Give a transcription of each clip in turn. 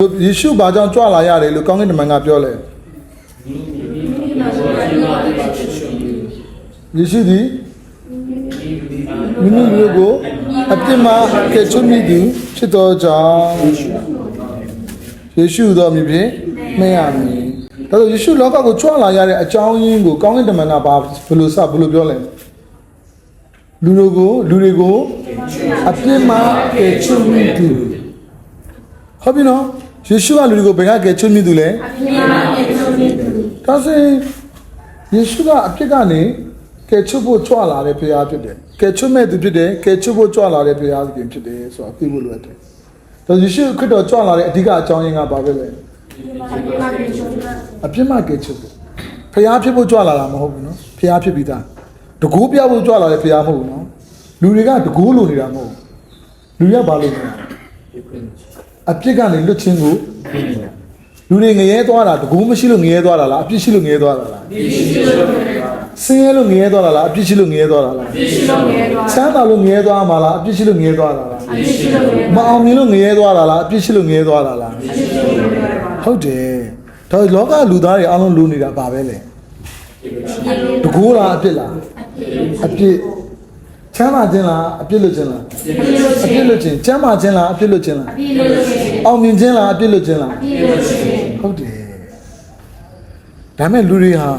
ယေရှုဘာကြောင့်ကြွလာရတယ်လို့ကောင်းကင်တမန်ကပြောလဲယေရှုဒီမိမိတို့ကိုအပြစ်မှာကယ်ထုတ်မိသူဖြစ်တော်ကြောင့်ယေရှုတော်မြည်ဖြင့်မရမည်ဒါဆိုယေရှုလောကကိုကြွလာရတဲ့အကြောင်းရင်းကိုကောင်းကင်တမန်ကဘယ်လိုပြောလဲလူတွေကိုအပြစ်မှာကယ်ထုတ်မိသူဟုတ်ပြီနော်ယေရှုကလူတွေကိုဘယ်ကကယ်ချွတ်မိသူလဲဒါဆိုယေရှုကအပြစ်ကနေကယ်ချွတ်ဖို့ကြွလာတဲ့ဘုရားဖြစ်တယ်ကယ်ချွတ်မဲ့သူဖြစ်တယ်ကယ်ချွတ်ဖို့ကြွလာတဲ့ဘုရားသခင်ဖြစ်တယ်ဆိုတာသိဖို့လိုတယ်ဒါယေရှုခရစ်တော်ကြွလာတဲ့အဓိကအကြောင်းရင်းကဘာပဲလဲအပြစ်မှကယ်ချွတ်ဖို့ဘုရားဖြစ်ဖို့ကြွလာတာမဟုတ်ဘူးနော်ဘုရားဖြစ်ပြီးသားတကူပြဖို့ကြွလာတဲ့ဘုရားမဟုတ်ဘူးနော်လူတွေကတကူလိုနေတာမဟုတ်ဘူးလူတွေကဘာလို့လဲအပြစ်ကနေလွတ်ခြင်းကိုလူတွေငရဲသွားတာတကူမရှိလို့ငရဲသွားတာလားအပြစ်ရှိလို့ငရဲသွားတာလားအပြစ်ရှိလို့ဆင်းရဲလို့ငရဲသွားတာလားအပြစ်ရှိလို့ငရဲသွားတာလားအပြစ်ရှိလို့ငရဲသွားဆန်းတာလို့ငရဲသွားမှာလားအပြစ်ရှိလို့ငရဲသွားတာလားအပြစ်ရှိလို့ငရဲမအောင်မြင်လို့ငရဲသွားတာလားအပြစ်ရှိလို့ငရဲသွားတာလားအပြစ်ရှိလို့ငရဲသွားတာဟုတ်တယ်ဒါလောကလူသားတွေအားလုံးလူနေတာပါပဲလေတကူလားအပြစ်လားအပြစ်ချမ်းသာခြင်းလားအပြစ်လွတ်ခြင်းလားအပြစ်လွတ်ခြင်းချမ်းသာခြင်းလားအပြစ်လွတ်ခြင်းလားအောင်မြင်ခြင်းလားအပြစ်လွတ်ခြင်းလားဟုတ်တယ်ဒါမဲ့လူတွေဟာ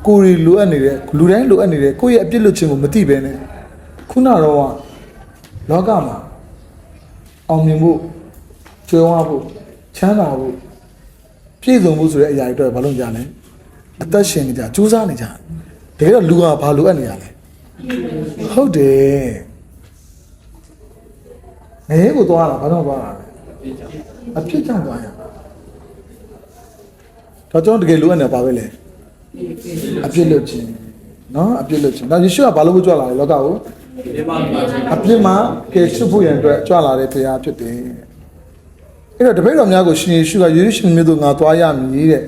ကိုယ်တွေလိုအပ်နေတဲ့လူတိုင်းလိုအပ်နေတဲ့ကိုယ့်ရဲ့အပြစ်လွတ်ခြင်းကိုမသိဘဲနဲ့ခုနတော့လောကမှာအောင်မြင်ဖို့ကျွမ်းဝဖို့ချမ်းသာဖို့ပြည့်စုံဖို့ဆိုတဲ့အရာတွေတော့ဘာလို့ကြလဲအသက်ရှင်နေကြကြိုးစားနေကြတကယ်တော့လူကဘာလိုအပ်နေရလဲဟုတ်တယ်ငရဲကိုသွားတာဘာလို့သွားတာလဲအဖြစ်ကြောင့်သွားရတော့ကျွန်တော်တကယ်လိုအပ်နေပါပဲလေအပြစ်လွတ်ခြင်းနော်အပြစ်လွတ်ခြင်းဒါယေရှုကဘာလို့ကြွလာလဲလောကကိုအပြစ်မှာကယ်ချွတ်ဖို့ရန်အတွက်ကြွလာတဲ့ဘုရားဖြစ်တယ်အဲ့တော့တပည့်တော်များကိုရှင်ယေရှုကယေရုရှလင်မြို့သို့ငါသွားရမည်တဲ့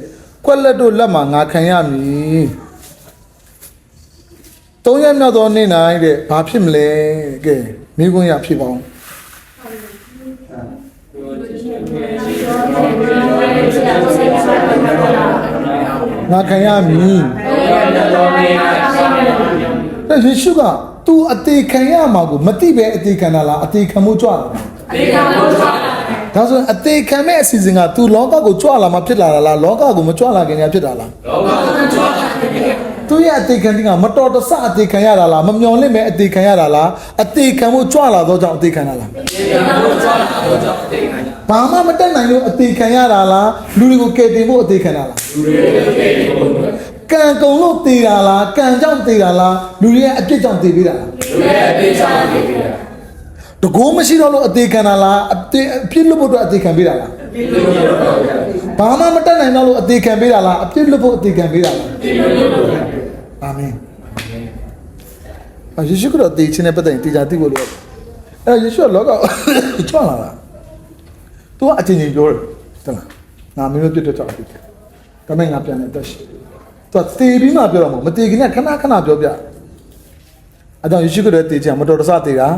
ကွက်လက်တို့လက်မှာငါခံရမည်သုံးရက်မြောက်သောနေ့၌တဲ့ဘာဖြစ်မလဲကဲမိခွန်းရဖြစ်ပါအောင်ငါခံရမည်ယေရှုက तू အသေးခံရမှာကိုမသိပဲအသေးခံတာလားအသေးခံမှုကြွလာအသေးခံမှုကြွလာဒါဆိုအသေးခံမဲ့အစီအစဉ်က तू လောကကိုကြွလာမှဖြစ်လာတာလားလောကကိုမကြွလာခင်ကဖြစ်တာလားလောကကိုကြွလာခင်သူရဲ့အသေးခံကမတော်တဆအသေးခံရတာလားမမျော်လင့်မဲ့အသေးခံရတာလားအသေးခံမှုကြွလာတော့ကြောင့်အသေးခံတာလားအသေးခံမှုကြွလာတော့ကြောင့်အသေးခံတာဘာမှမတက်နိုင်လို့အသေးခံရတာလားလူတွေကိုကယ်တင်ဖို့အသေးခံတာလားလူတွေကိုကယ်တင်ဖို့ကံကုံလို့တည်တာလားကံကြောင့်တည်တာလားလူတွေရဲ့အပြစ်ကြောင့်တည်ပေးတာလားလူတွေရဲ့အပြစ်ကြောင့်တည်ပေးတာတကူမရှိတော့လို့အသေးခံတာလားအပြစ်လွတ်ဖို့အတွက်အသေးခံပေးတာလားအပြစ်လွတ်ဖို့ဘာမှမတက်နိုင်တော့လို့အသေးခံပေးတာလားအပြစ်လွတ်ဖို့အသေးခံပေးတာလားအပြစ်လွတ်ဖို့အာမင်ယေရှုခရစ်တော်တည်ခြင်းနဲ့ပတ်သက်ရင်တရားသိဖို့လိုတယ်အဲယေရှုကလောကချွတ်လာတာသူကအချင်းချင်းပြောတယ်တလားငါမင်းတို့ပြတ်တော့ကြောက်တယ်ဒါမဲ့ငါပြန်နေတက်ရှိသူတည်ပြီးမှပြောတော့မတည်ခင်နဲ့ခဏပြောပြအဲကြောင့်ယေရှုခရစ်တော်တည်ခြင်းမတော်တဆတည်တာ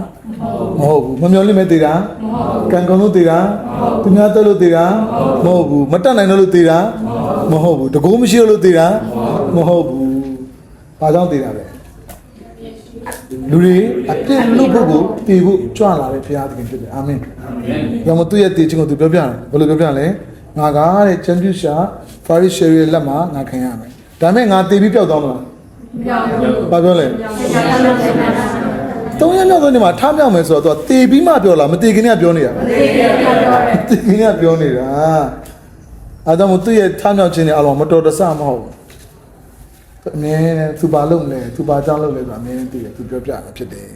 မဟုတ်ဘူးမမျော်လင့်မဲ့တည်တာကံကောင်းလို့တည်တာသူများတက်လို့တည်တာမဟုတ်ဘူးမတက်နိုင်လို့တည်တာမဟုတ်ဘူးတကူမရှိလို့တည်တာမဟုတ်ဘူးဘာကြောင့်တည်တာလဲလူတွေအပြစ်လွတ်ဖို့ကိုတည်ဖို့ကြွလာတဲ့ဘုရားသခင်ဖြစ်တယ်အာမင်ဒါမှသူ့ရဲ့တည်ခြင်းကိုသူပြောပြတယ်ဘယ်လိုပြောပြလဲငါကားတဲ့ချန်ပီယံရှာဖာရီရှယ်ရဲ့လက်မှာငါခံရမယ်ဒါမဲ့ငါတည်ပြီးပျောက်သွားမလားမပျောက်ဘူးဘာပြောလဲသုံးရက်မြောက်သောနေ့မှာထားမြောက်မယ်ဆိုတော့သူတည်ပြီးမှပြောလားမတည်ခင်ကပြောနေတာမတည်ခင်ကပြောနေတာအဲဒါမှသူ့ရဲ့ထားမြောက်ခြင်းနဲ့အလောမတော်တဆမဟုတ်ဘူးအမြဲသူဘာလုပ်လဲသူဘာကြောင့်လုပ်လဲဆိုတာအမြဲတည်တယ်သူပြောပြတာဖြစ်တယ်